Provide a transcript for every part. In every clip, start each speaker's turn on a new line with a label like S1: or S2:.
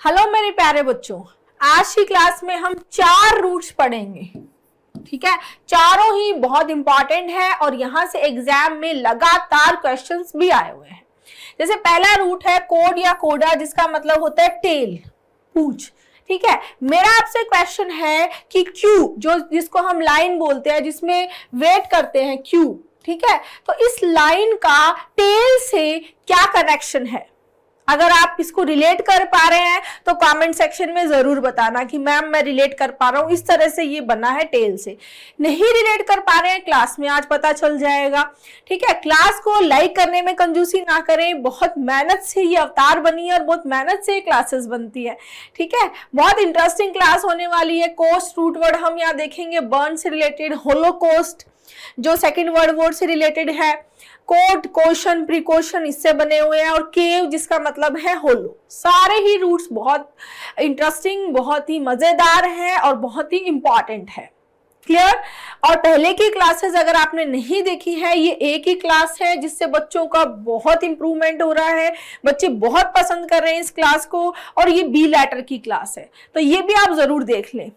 S1: Hello मेरे प्यारे बच्चों, आज की क्लास में हम 4 रूट्स पढ़ेंगे। ठीक है, चारों ही बहुत इंपॉर्टेंट है और यहां से एग्जाम में लगातार क्वेश्चंस भी आए हुए हैं। जैसे पहला रूट है कोड या कोडा, जिसका मतलब होता है टेल, पूंछ। ठीक है, मेरा आपसे क्वेश्चन है कि क्यू, जिसको हम लाइन बोलते हैं, जिसमें वेट करते हैं क्यू, ठीक है, तो इस लाइन का टेल से क्या कनेक्शन है? अगर आप इसको रिलेट कर पा रहे हैं तो कमेंट सेक्शन में जरूर बताना कि मैम मैं रिलेट कर पा रहा हूं, इस तरह से ये बना है टेल से। नहीं रिलेट कर पा रहे हैं, क्लास में आज पता चल जाएगा। ठीक है, क्लास को लाइक करने में कंजूसी ना करें, बहुत मेहनत से ये अवतार बनी है और बहुत मेहनत से ये क्लासेस बनती है। ठीक है, बहुत इंटरेस्टिंग क्लास होने वाली है। कोस्ट रूट वर्ड हम यहाँ देखेंगे, बर्न से रिलेटेड, होलोकॉस्ट जो सेकेंड वर्ड वॉर से रिलेटेड है, कोड, क्वेश्चन, प्रिकॉशन इससे बने हुए हैं, और केव जिसका मतलब है होलो। सारे ही रूट्स बहुत इंटरेस्टिंग, बहुत ही मजेदार हैं और बहुत ही इंपॉर्टेंट है। क्लियर? और पहले की क्लासेस अगर आपने नहीं देखी है, ये एक ही क्लास है जिससे बच्चों का बहुत इंप्रूवमेंट हो रहा है, बच्चे बहुत पसंद कर रहे हैं इस क्लास को, और ये बी लेटर की क्लास है, तो ये भी आप जरूर देख लें।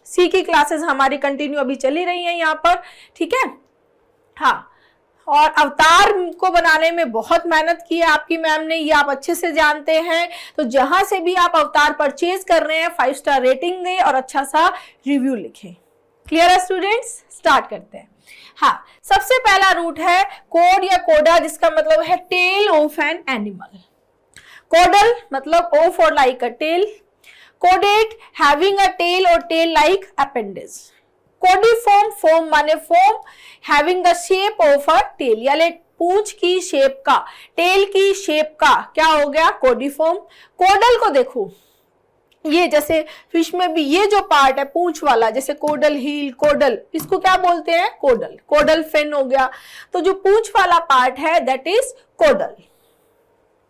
S1: सी की क्लासेस हमारी कंटिन्यू अभी चली रही हैं यहाँ पर। ठीक है, हाँ, और अवतार को बनाने में बहुत मेहनत की है आपकी मैम ने, ये आप अच्छे से जानते हैं। तो जहां से भी आप अवतार परचेज कर रहे हैं, 5 स्टार रेटिंग दें और अच्छा सा रिव्यू लिखें। क्लियर है स्टूडेंट्स? स्टार्ट करते हैं। हाँ, सबसे पहला रूट है कोड या कोडा, जिसका मतलब है tail of an animal. Caudal मतलब of or like a tail, caudate having a tail और tail like appendage. Caudiform, form माने form, having the shape of a tail, यानी पूंछ की शेप का, टेल की शेप का क्या हो गया? कोडिफॉर्म। कोडल को देखो, ये जैसे फिश में भी ये जो पार्ट है पूंछ वाला, जैसे कोडल हील, कोडल, इसको क्या बोलते हैं? कोडल। कोडल फिन हो गया, तो जो पूंछ वाला पार्ट है दैट इज कोडल।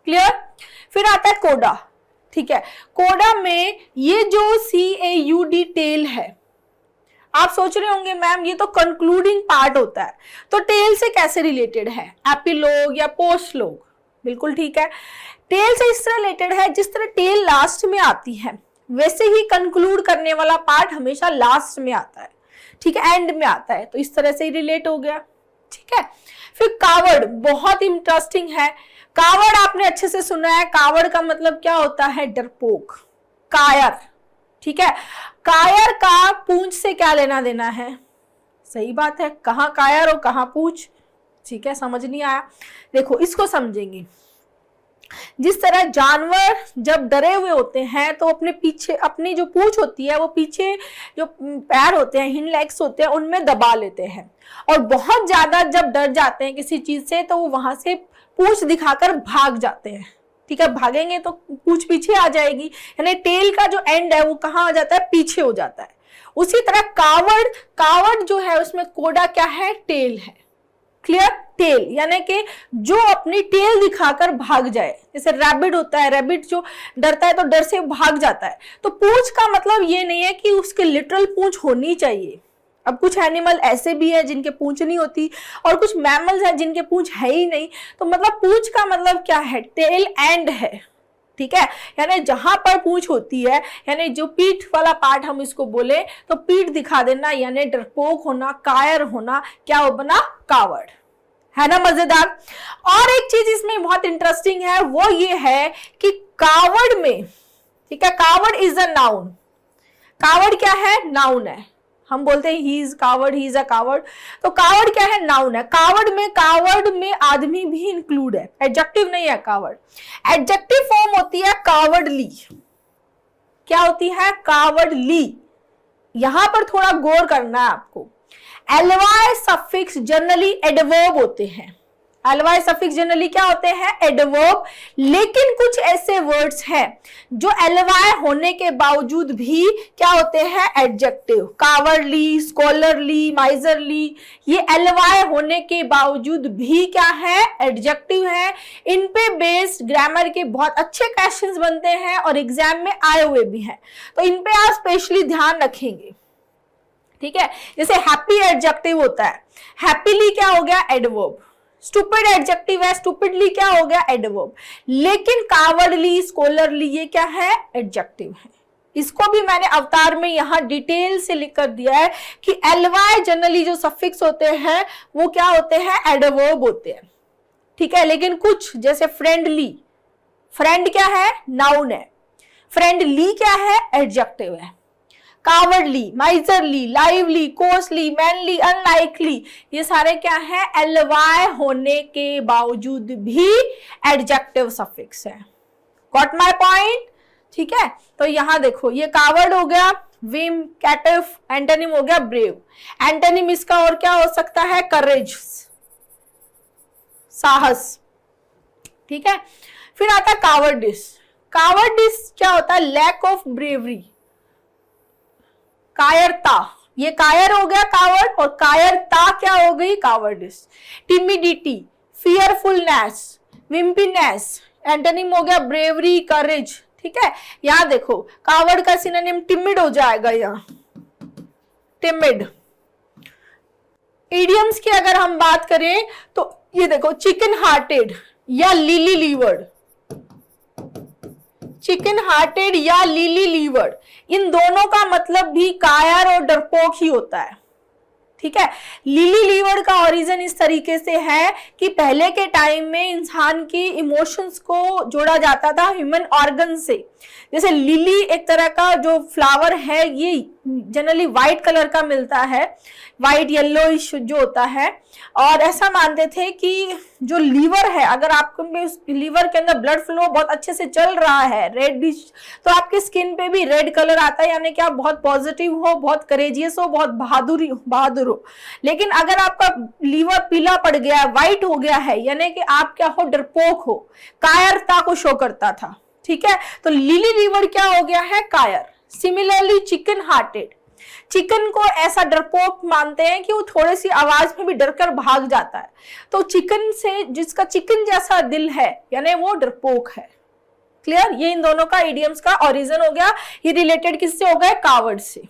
S1: क्लियर? फिर आता है कोडा। ठीक है, कोडा में ये जो CAUD टेल है, आप सोच रहे होंगे मैम ये तो कंक्लूडिंग पार्ट होता है, तो टेल से कैसे रिलेटेड है? एपिलोग या पोस्ट लोग? बिल्कुल ठीक है, टेल से इस तरह रिलेटेड है, जिस तरह टेल लास्ट में आती है वैसे ही कंक्लूड करने वाला पार्ट हमेशा लास्ट में आता है। ठीक है, एंड में आता है, तो इस तरह से ही रिलेट हो गया। ठीक है, फिर कावड़ बहुत इंटरेस्टिंग है। कावड़ आपने अच्छे से सुना है, कावड़ का मतलब क्या होता है? डरपोक, कायर। ठीक है, कायर का पूंछ से क्या लेना देना है? सही बात है, कहां कायर और कहां पूंछ। ठीक है, समझ नहीं आया? देखो इसको समझेंगे। जिस तरह जानवर जब डरे हुए होते हैं तो अपने पीछे, अपनी जो पूंछ होती है वो पीछे जो पैर होते हैं, हिंड लेग्स होते हैं, उनमें दबा लेते हैं, और बहुत ज्यादा जब डर जाते हैं किसी चीज से तो वो वहां से पूंछ दिखाकर भाग जाते हैं। ठीक है, भागेंगे तो पूंछ पीछे आ जाएगी, यानी टेल का जो एंड है वो कहाँ आ जाता है? पीछे हो जाता है। उसी तरह कावड़, कावड़ जो है उसमें कोडा क्या है? टेल है। क्लियर? टेल यानी कि जो अपनी टेल दिखाकर भाग जाए, जैसे रैबिट होता है, रैबिट जो डरता है तो डर से भाग जाता है। तो पूंछ का मतलब ये नहीं है कि उसके लिटरल पूंछ होनी चाहिए। अब कुछ एनिमल ऐसे भी है जिनके पूंछ नहीं होती, और कुछ मैमल्स हैं जिनके पूंछ है ही नहीं, तो मतलब पूंछ का मतलब क्या है? टेल एंड है। ठीक है, यानी जहां पर पूंछ होती है, यानी जो पीठ वाला पार्ट हम इसको बोले तो पीठ दिखा देना, यानी डरपोक होना, कायर होना, क्या हो बना? कावड़। है ना मजेदार? और एक चीज इसमें बहुत इंटरेस्टिंग है, वो ये है कि कावड़ में, ठीक है, कावड़ इज अ नाउन। कावड़ क्या है? नाउन है। हम बोलते हैं ही इज कावड़, ही इज अ कावड़, तो कावड़ क्या है? नाउन है। कावड़ में आदमी भी इंक्लूड है, एडजेक्टिव नहीं है कावड़। एडजेक्टिव फॉर्म होती है कावड़ली। क्या होती है? कावड़ली। यहां पर थोड़ा गौर करना है आपको। एलवाई सफिक्स जनरली एडवर्ब होते हैं। एलवाई सफिक्स जनरली क्या होते हैं? एडवर्ब। लेकिन कुछ ऐसे वर्ड्स हैं जो एलवाई होने के बावजूद भी क्या होते हैं? एडजेक्टिव। कावड़ली, स्कॉलरली, माइजरली, ये एलवाई होने के बावजूद भी क्या है? एडजेक्टिव है। इन पे बेस्ड ग्रामर के बहुत अच्छे क्वेश्चंस बनते हैं और एग्जाम में आए हुए भी हैं, तो इन पे आप स्पेशली ध्यान रखेंगे। ठीक है, जैसे हैप्पी एडजेक्टिव होता है, हैप्पीली क्या हो गया? एडवर्ब। स्टूपिड एडजेक्टिव है, स्टूपिडली क्या हो गया, एडवर्ब। लेकिन कावर्डली, स्कॉलरली ये क्या है, एडजेक्टिव है। इसको भी मैंने अवतार में यहां डिटेल से लिख कर दिया है कि ly जनरली जो सफिक्स होते हैं वो क्या होते हैं, एडवर्ब होते हैं, ठीक है। लेकिन कुछ जैसे फ्रेंडली, फ्रेंड क्या है, नाउन है, फ्रेंडली क्या है, एडजेक्टिव है। Cowardly, miserly, lively, costly, manly, unlikely, ये सारे क्या है, ly होने के बावजूद भी एडजेक्टिव सफिक्स है। गॉट माय पॉइंट, ठीक है। तो यहां देखो ये कावर्ड हो गया, विम, कैटिफ, एंटोनिम हो गया ब्रेव। एंटोनिम इसका और क्या हो सकता है, करेज, साहस, ठीक है। फिर आता है कावर्डिस। कावर्डिस क्या होता है, लैक ऑफ ब्रेवरी, कायरता, ये कायर हो गया कावर्ड, और कायरता क्या हो गई, कावर्डिस। टिमिडिटी, फियरफुलनेस, विम्पीनेस, एंटोनिम हो गया ब्रेवरी, करेज, ठीक है। यहां देखो कावर्ड का सिनोनिम टिमिड हो जाएगा, यहां टिमिड। इडियम्स की अगर हम बात करें तो ये देखो चिकन हार्टेड या लिली लीवर्ड, चिकन हार्टेड या लिली लीवर्ड, इन दोनों का मतलब भी कायर और डरपोक ही होता है, ठीक है। लिली लीवर्ड का ओरिजिन इस तरीके से है कि पहले के टाइम में इंसान की इमोशंस को जोड़ा जाता था ह्यूमन ऑर्गन से। जैसे लिली एक तरह का जो फ्लावर है, ये जनरली व्हाइट कलर का मिलता है, व्हाइट येलोइश जो होता है, और ऐसा मानते थे कि जो लीवर है, अगर आपको उस लीवर के अंदर ब्लड फ्लो बहुत अच्छे से चल रहा है, रेडिश, तो आपकी स्किन पे भी रेड कलर आता है, यानी कि आप बहुत पॉजिटिव हो, बहुत करेजियस हो, बहुत बहादुर हो। लेकिन अगर आपका लीवर पीला पड़ गया है, व्हाइट हो गया है, यानी कि आप क्या हो, डरपोक हो, कायरता को शो करता था, ठीक है। तो लिली लीवर क्या हो गया है, कायर। सिमिलरली चिकन हार्टेड, चिकन को ऐसा डरपोक मानते हैं कि वो थोड़ी सी आवाज में भी डरकर भाग जाता है, तो चिकन से, जिसका चिकन जैसा दिल है, यानी वो डरपोक है। क्लियर, ये इन दोनों का इडियम्स का ओरिजिन हो गया। ये रिलेटेड किससे हो गए, कावर्ड से।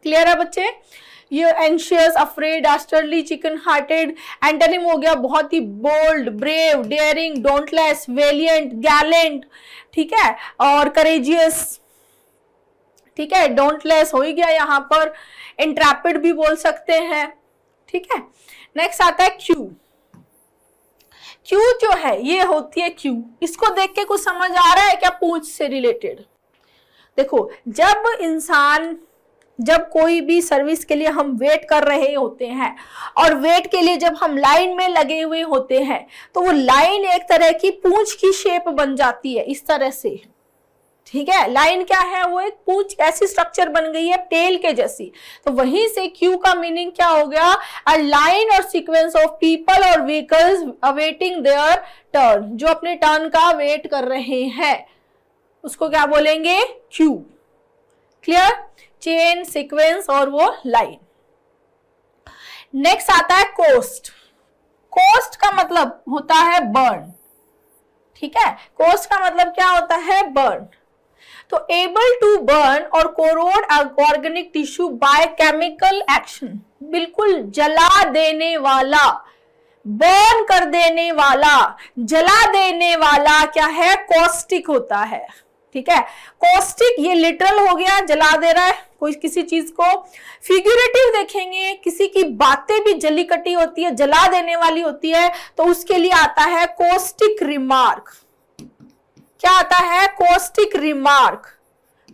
S1: क्लियर है बच्चे। ये anxious, afraid, dastardly, chicken hearted. Antonym हो गया बहुत ही bold, brave, daring, dauntless, valiant, gallant, ठीक है, और करेजियस, ठीक है। डोंटलेस हो ही गया यहाँ पर, इंट्रैपिड भी बोल सकते हैं, ठीक है। नेक्स्ट आता है क्यू। क्यू जो है ये होती है क्यू, इसको देख के कुछ समझ आ रहा है क्या, पूंछ से रिलेटेड। देखो जब कोई भी सर्विस के लिए हम वेट कर रहे होते हैं, और वेट के लिए जब हम लाइन में लगे हुए होते हैं, तो वो लाइन एक तरह की पूंछ की शेप बन जाती है, इस तरह से, ठीक है। लाइन क्या है, वो एक पूंछ, ऐसी स्ट्रक्चर बन गई है टेल के जैसी। तो वहीं से क्यू का मीनिंग क्या हो गया, अ लाइन और सीक्वेंस ऑफ पीपल और व्हीकल्स अवेटिंग देयर टर्न, जो अपने टर्न का वेट कर रहे हैं, उसको क्या बोलेंगे, क्यू। क्लियर, चेन, सीक्वेंस और वो लाइन। नेक्स्ट आता है कोस्ट। कोस्ट का मतलब होता है बर्न, ठीक है। कोस्ट का मतलब क्या होता है, बर्न। तो एबल टू बर्न और corrode organic tissue by chemical action, बिल्कुल जला देने वाला, बर्न कर देने वाला, जला देने वाला क्या है, कॉस्टिक होता है, ठीक है। कॉस्टिक ये लिटरल हो गया, जला दे रहा है कोई किसी चीज को। फिगरेटिव देखेंगे, किसी की बातें भी जली कटी होती है, जला देने वाली होती है, तो उसके लिए आता है कॉस्टिक रिमार्क। क्या आता है, caustic remark,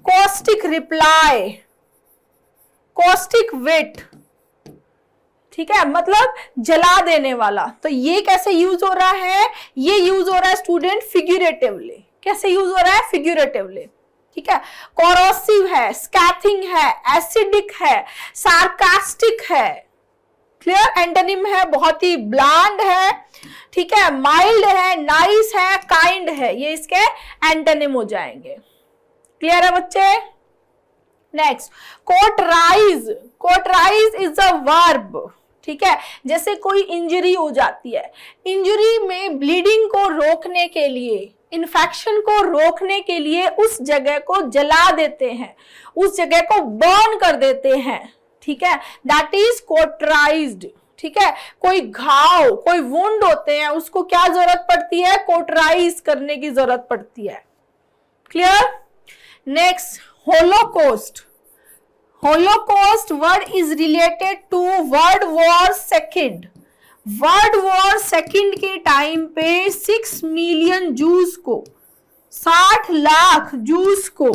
S1: caustic reply, caustic wit, ठीक है, मतलब जला देने वाला। तो ये कैसे यूज हो रहा है, ये यूज हो रहा है स्टूडेंट फिगरेटिवली। कैसे यूज हो रहा है, फिगरेटिवली, ठीक है। कोरोसिव है, स्कैथिंग है, एसिडिक है, सार्कास्टिक है। क्लियर, एंटोनिम है बहुत ही ब्लैंड है, ठीक है, माइल्ड है, नाइस है, काइंड है, ये इसके एंटोनिम हो जाएंगे। क्लियर है बच्चे। नेक्स्ट, कोटराइज। कोटराइज इज अ वर्ब, ठीक है। जैसे कोई इंजरी हो जाती है, इंजरी में ब्लीडिंग को रोकने के लिए, इन्फेक्शन को रोकने के लिए उस जगह को जला देते हैं, उस जगह को बर्न कर देते हैं, ठीक है, दैट इज कोटराइज्ड, ठीक है, कोई घाव, कोई वुंड होते हैं, उसको क्या जरूरत पड़ती है, कोटराइज करने की जरूरत पड़ती है। Clear. Next, holocaust. Holocaust word is related to world war second. World war second के टाइम पे 6 मिलियन जूस को, 60 लाख जूस को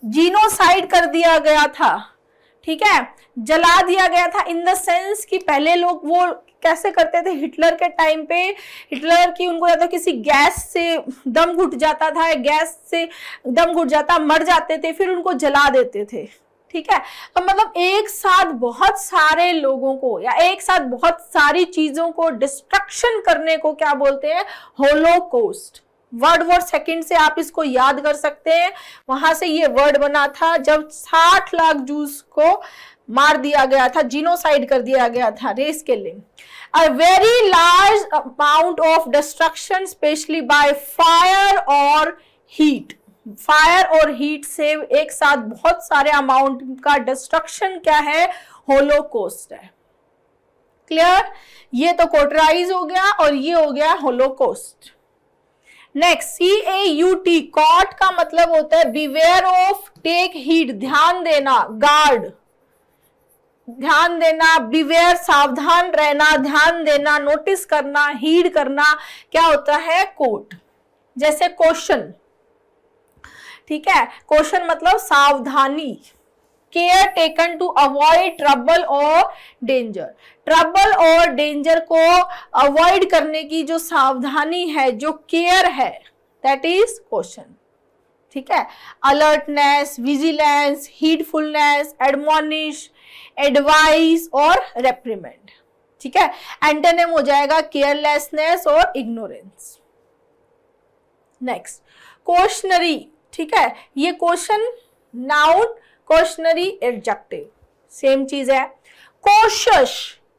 S1: जीनोसाइड कर दिया गया था। ठीक है, जला दिया गया था इन द सेंस कि पहले लोग वो कैसे करते थे, हिटलर के टाइम पे हिटलर की उनको या तो किसी गैस से दम घुट जाता था, गैस से दम घुट जाता, मर जाते थे, फिर उनको जला देते थे। ठीक है, तो मतलब एक साथ बहुत सारे लोगों को या एक साथ बहुत सारी चीजों को डिस्ट्रक्शन करने को क्या बोलते हैं, होलोकॉस्ट। वर्ल्ड वॉर सेकेंड से आप इसको याद कर सकते हैं, वहां से ये वर्ड बना था जब 60 लाख जूस को मार दिया गया था, जीनोसाइड कर दिया गया था, race killing. A very large amount of destruction specially by fire और हीट। फायर और हीट से एक साथ बहुत सारे अमाउंट का डिस्ट्रक्शन क्या है, होलोकॉस्ट है। क्लियर। ये तो कोटराइज हो गया और ये हो गया होलोकॉस्ट। नेक्स्ट, CAUT, कॉट का मतलब होता है बिवेयर ऑफ, टेक हीड, ध्यान देना, गार्ड, ध्यान देना, बिवेयर सावधान रहना, ध्यान देना, नोटिस करना, हीड करना, क्या होता है, कोट। जैसे क्वेश्चन, ठीक है, क्वेश्चन मतलब सावधानी, care taken to avoid trouble और डेंजर। ट्रबल और डेंजर को अवॉइड करने की जो सावधानी है, जो केयर है, दैट इज क्वेश्चन। ठीक है, अलर्टनेस, विजिलेंस, हीडफुलनेस, एडमोनिश, एडवाइस और रेप्रीमेंड। ठीक है, एंटोनिम हो जाएगा केयरलेसनेस और इग्नोरेंस। Next, questionnaire. ठीक है, ये question noun, questionnaire adjective, same चीज है। कॉशियस,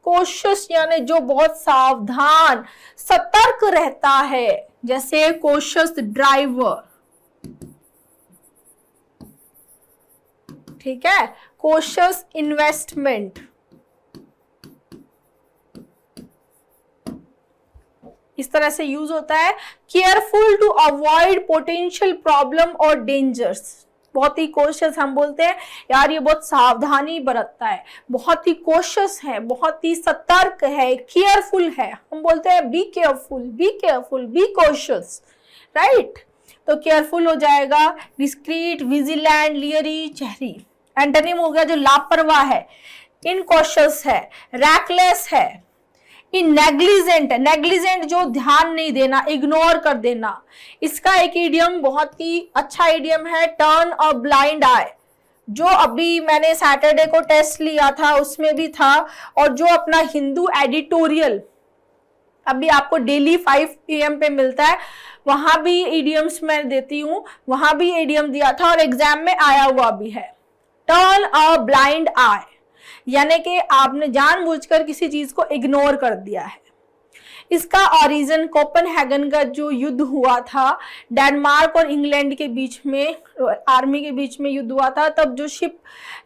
S1: कॉशियस यानी जो बहुत सावधान, सतर्क रहता है, जैसे कॉशियस ड्राइवर। ठीक है, कॉशियस इन्वेस्टमेंट, इस तरह से यूज होता है। Careful to avoid potential problem और डेंजर्स, बहुत ही कॉशियस, हम बोलते हैं यार ये बहुत सावधानी बरतता है, बहुत ही कॉशियस है, बहुत ही सतर्क है, केयरफुल है, हम बोलते हैं be careful, be careful, be cautious, right. तो केयरफुल हो जाएगा डिस्क्रीट, विजिलेंट, लियरी, चेहरी। एंटोनिम हो गया जो लापरवाह है, इनकॉशियस है, रैकलेस है, इन नेग्लिजेंट, नेग्लिजेंट जो ध्यान नहीं देना, इग्नोर कर देना। इसका एक इडियम बहुत ही अच्छा इडियम है, टर्न अ ब्लाइंड आई, जो अभी मैंने सैटरडे को टेस्ट लिया था उसमें भी था, और जो अपना हिंदू एडिटोरियल अभी आपको डेली 5 PM पे मिलता है, वहां भी इडियम्स मैं देती हूँ, वहां भी इडियम दिया था और एग्जाम में आया हुआ भी है। टर्न अ ब्लाइंड आई यानी कि आपने जानबूझकर किसी चीज को इग्नोर कर दिया है। इसका ओरिजिन कोपेनहेगन का जो युद्ध हुआ था, डेनमार्क और इंग्लैंड के बीच में, आर्मी के बीच में युद्ध हुआ था, तब जो शिप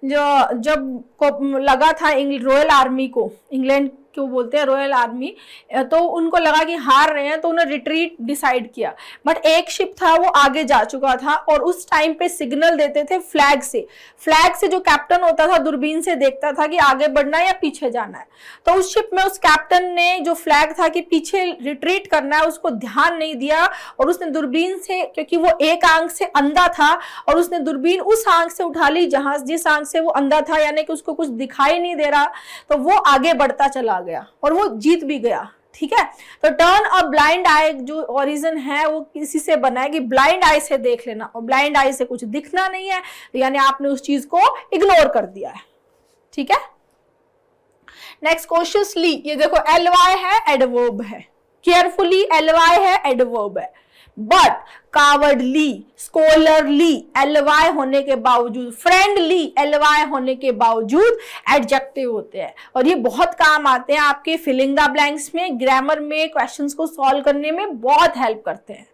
S1: जब को लगा था रॉयल आर्मी को, इंग्लैंड क्यों बोलते हैं रॉयल आर्मी, तो उनको लगा कि हार रहे हैं तो उन्होंने रिट्रीट डिसाइड किया। बट एक शिप था वो आगे जा चुका था और उस टाइम पे सिग्नल देते थे फ्लैग से। फ्लैग से जो कैप्टन होता था दूरबीन से देखता था कि आगे बढ़ना है या पीछे जाना है। तो उस शिप में उस कैप्टन ने जो फ्लैग था कि पीछे रिट्रीट करना है, उसको ध्यान नहीं दिया और उसने दूरबीन से, क्योंकि वो एक आंख से अंधा था, और उसने दूरबीन उस आंख से उठा ली जहां जिस आंख से वो अंधा था, यानी कि उसको कुछ दिखाई नहीं दे रहा, तो वो आगे बढ़ता चला गया और वो जीत भी गया। ठीक है, तो टर्न अ ब्लाइंड आई जो ओरिजिन है वो किसी से बना है कि ब्लाइंड आई से देख लेना, और ब्लाइंड आई से कुछ दिखना नहीं है, यानी आपने उस चीज को इग्नोर कर दिया है। ठीक है, नेक्स्ट कॉशियसली, ये देखो एलवाई है, एडवर्ब है, केयरफुली एलवाई है, एडवर्ब है, बट कावर्डली, स्कॉलरली एलवाई होने के बावजूद, फ्रेंडली एलवाई होने के बावजूद एडजेक्टिव होते हैं, और ये बहुत काम आते हैं आपके फिलिंग द ब्लैंक्स में, ग्रामर में, क्वेश्चंस को सॉल्व करने में बहुत हेल्प करते हैं।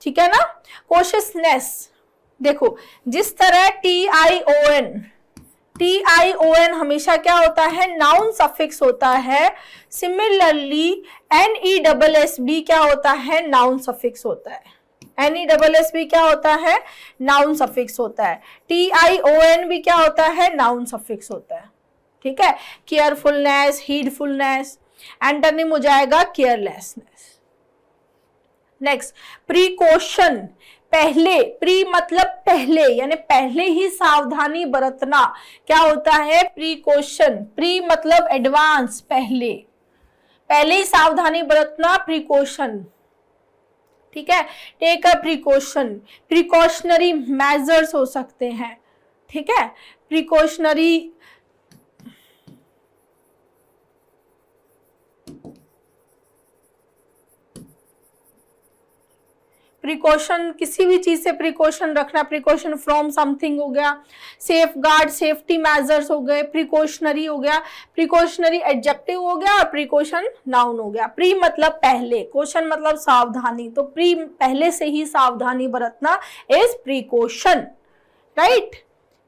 S1: ठीक है ना। कॉशियसनेस, देखो जिस तरह TION TION हमेशा क्या होता है, नाउन सफिक्स होता है। सिमिलरली NESSB क्या होता है, नाउन सफिक्स होता है। NESSB क्या होता है, नाउन सफिक्स होता है। TION भी क्या होता है, नाउन सफिक्स होता है। ठीक है, केयरफुलनेस, हीडफुलनेस, एंटोनिम हो जाएगा केयरलेसनेस। नेक्स्ट, प्रिकॉशन, पहले, प्री मतलब पहले, यानी पहले ही सावधानी बरतना, क्या होता है, प्रिकॉशन। प्री मतलब एडवांस, पहले, पहले ही सावधानी बरतना, प्रिकॉशन। ठीक है, take a precaution, precautionary measures हो सकते हैं। ठीक है, प्रिकॉशनरी प्रिकॉशन, किसी भी चीज से प्रिकॉशन रखना, प्रिकॉशन फ्रॉम समथिंग हो गया, सेफ गार्ड, सेफ्टी मेजर्स हो गए, प्रिकॉशनरी हो गया, प्रिकॉशनरी एडजेक्टिव हो गया और प्रिकॉशन नाउन हो गया। प्री मतलब पहले, कॉशन मतलब सावधानी, तो प्री पहले से ही सावधानी बरतना is precaution, right.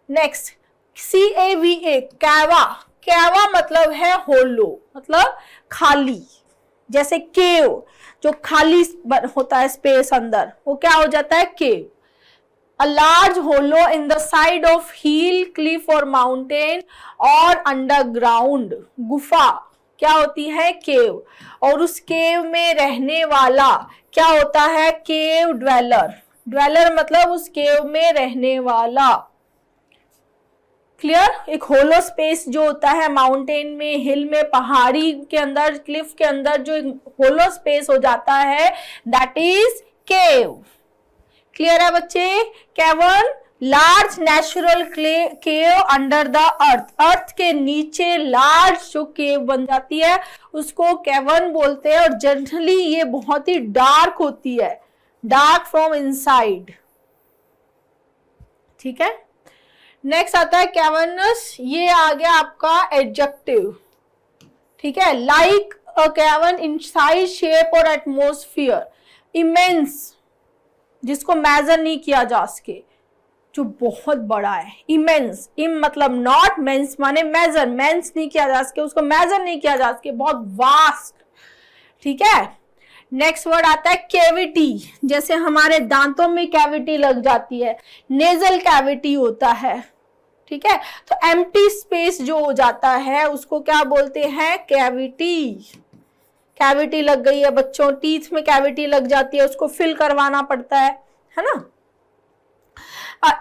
S1: Next, CAVA, cava, cava मतलब है होलो, मतलब खाली, जैसे केव जो खाली होता है स्पेस अंदर, वो क्या हो जाता है, cave. A large hollow in the side of hill, cliff और माउंटेन और अंडरग्राउंड, गुफा क्या होती है, केव। और उस केव में रहने वाला क्या होता है, केव ड्वेलर। ड्वेलर मतलब उस केव में रहने वाला। क्लियर, एक होलो स्पेस जो होता है माउंटेन में, हिल में, पहाड़ी के अंदर, क्लिफ के अंदर जो होलो स्पेस हो जाता है, दैट इज केव। क्लियर है बच्चे, cavern, large natural cave under the earth, earth के नीचे लार्ज जो केव बन जाती है उसको कैवर्न बोलते हैं, और जनरली ये बहुत ही डार्क होती है, डार्क फ्रॉम इनसाइड। ठीक है, नेक्स्ट आता है कैवर्नस, ये आ गया आपका एडजेक्टिव। ठीक है, like a cavern in size, shape और एटमोस्फियर, इमेंस, जिसको मेजर नहीं किया जा सके, जो बहुत बड़ा है, इमेंस। इम मतलब नॉट, मेंस माने मेजर, मेंस नहीं किया जा सके, उसको मेजर नहीं किया जा सके, बहुत वास्ट। ठीक है, नेक्स्ट वर्ड आता है कैविटी, जैसे हमारे दांतों में कैविटी लग जाती है, नेजल कैविटी होता है। ठीक है, तो एम्प्टी स्पेस जो हो जाता है उसको क्या बोलते हैं, कैविटी। कैविटी लग गई है बच्चों, टीथ में कैविटी लग जाती है, उसको फिल करवाना पड़ता है ना।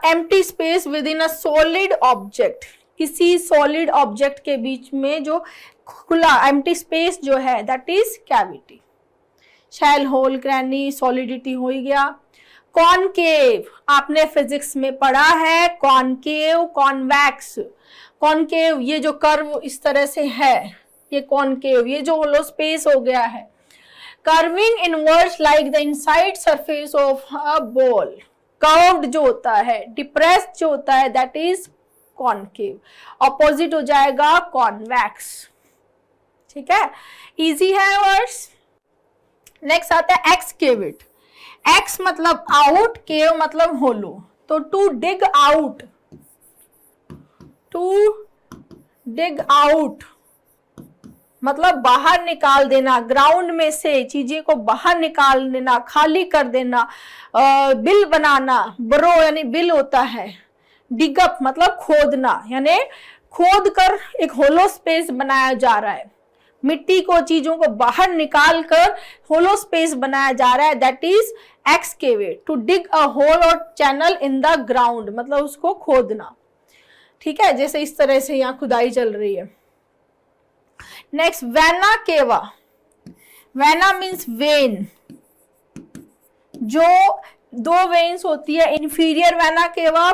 S1: Empty space within a solid object, किसी सॉलिड ऑब्जेक्ट के बीच में जो खुला एम्प्टी स्पेस जो है, that is cavity. Shell, hole, cranny, solidity हो ही गया। कॉनकेव, आपने फिजिक्स में पढ़ा है, कॉनकेव, कॉन्वेक्स। कॉनकेव ये जो कर्व इस तरह से है, ये कॉनकेव, ये जो होलो स्पेस हो गया है। Curving inwards like the inside surface of a ball, curved जो होता है, डिप्रेस्ड जो होता है, दैट इज कॉनकेव। ऑपोजिट हो जाएगा कॉन्वेक्स। ठीक है, इजी है वर्ड्स। नेक्स्ट आता है एक्सकेवेट, एक्स मतलब आउट, केव मतलब होलो, तो to dig out, to dig out मतलब बाहर निकाल देना, ग्राउंड में से चीजें को बाहर निकाल देना, खाली कर देना, बिल बनाना, ब्रो यानी बिल होता है, डिगअप मतलब खोदना, यानी खोद कर एक होलो स्पेस बनाया जा रहा है, मिट्टी को, चीजों को बाहर निकाल कर होलो स्पेस बनाया जा रहा है, that is excavate. To dig a hole और चैनल इन द ग्राउंड मतलब उसको खोदना। ठीक है, जैसे इस तरह से यहाँ खुदाई चल रही है। Next, vena cava, vena means when, जो दो वेन्स होती है, इंफीरियर वेना केवा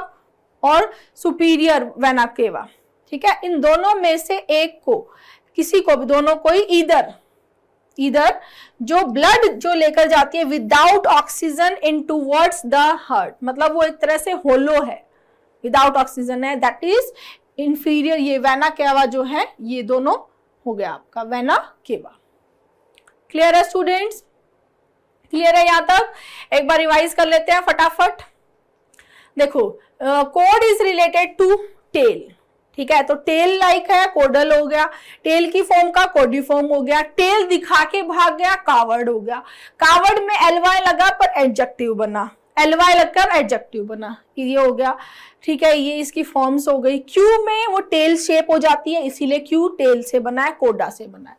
S1: और सुपीरियर वेना केवा। ठीक है, इन दोनों में से एक को, किसी को भी, दोनों कोई, इधर जो ब्लड जो लेकर जाती है without oxygen in towards the heart, मतलब वो एक तरह से होलो है, विदाउट ऑक्सीजन है, दैट इज इंफीरियर। ये वेना केवा जो है, ये दोनों हो गया आपका वेना केवा। क्लियर है स्टूडेंट्स, क्लियर है यहां तक? एक बार रिवाइज कर लेते हैं फटाफट। देखो, code is related to tail, ठीक है, तो टेल लाइक है, कोडल हो गया, टेल की फॉर्म का कोडिफॉर्म हो गया, टेल दिखा के भाग गया, कावर्ड हो गया। कावर्ड में एलवाई लगा पर एडजेक्टिव बना, एलवाई लगकर एडजेक्टिव बना, ये हो गया। ठीक है, ये इसकी फॉर्म्स हो गई। क्यू में वो टेल शेप हो जाती है, इसीलिए क्यू टेल से बना है, कोडा से बना है।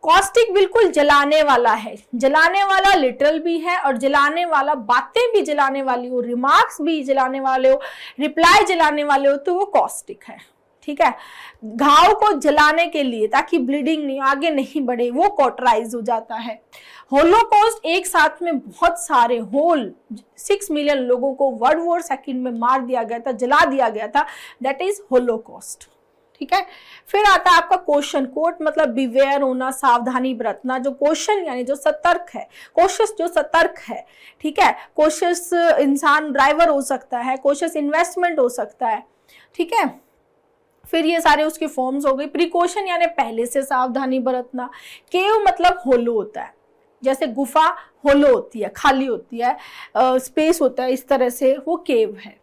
S1: कॉस्टिक बिल्कुल जलाने वाला है, जलाने वाला लिटरल भी है और जलाने वाला बातें भी जलाने वाली हो, रिमार्क्स भी जलाने वाले हो, रिप्लाई जलाने वाले हो, तो वो कॉस्टिक है। ठीक है, घाव को जलाने के लिए ताकि ब्लीडिंग नहीं आगे नहीं बढ़े, वो कॉटराइज हो जाता है। होलोकॉस्ट एक साथ में बहुत सारे होल 6 मिलियन लोगों को वर्ल्ड वॉर सेकंड में मार दिया गया था, जला दिया गया था, दैट इज होलोकॉस्ट। ठीक है, फिर आता है आपका क्वेश्चन। कोट मतलब बिवेयर होना, सावधानी बरतना। जो क्वेश्चन यानी जो सतर्क है, कोशिश जो सतर्क है। ठीक है, कोशिश इंसान ड्राइवर हो सकता है, कोशिश इन्वेस्टमेंट हो सकता है। ठीक है, फिर ये सारे उसके फॉर्म्स हो गए। प्रिकॉशन यानी पहले से सावधानी बरतना। केव मतलब होलो होता है, जैसे गुफा होलो होती है, खाली होती है, स्पेस होता है, इस तरह से वो केव है।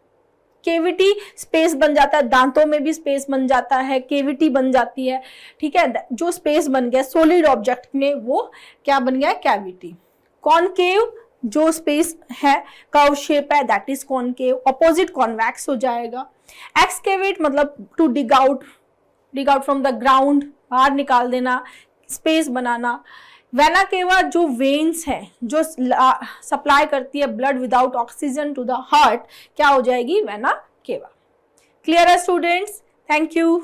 S1: केविटी स्पेस बन जाता है, दांतों में भी स्पेस बन जाता है, केविटी बन जाती है। ठीक है, जो स्पेस बन गया सॉलिड ऑब्जेक्ट में वो क्या बन गया, कैविटी। कॉनकेव जो स्पेस है, कर्व शेप है, that is concave. Opposite convex हो जाएगा। एक्सकेवेट मतलब to dig out from the ground, बाहर निकाल देना, स्पेस बनाना। वेना केवा जो वेन्स है, जो सप्लाई करती है blood without oxygen to the heart, क्या हो जाएगी, वेना केवा। क्लियर है स्टूडेंट्स? Thank you.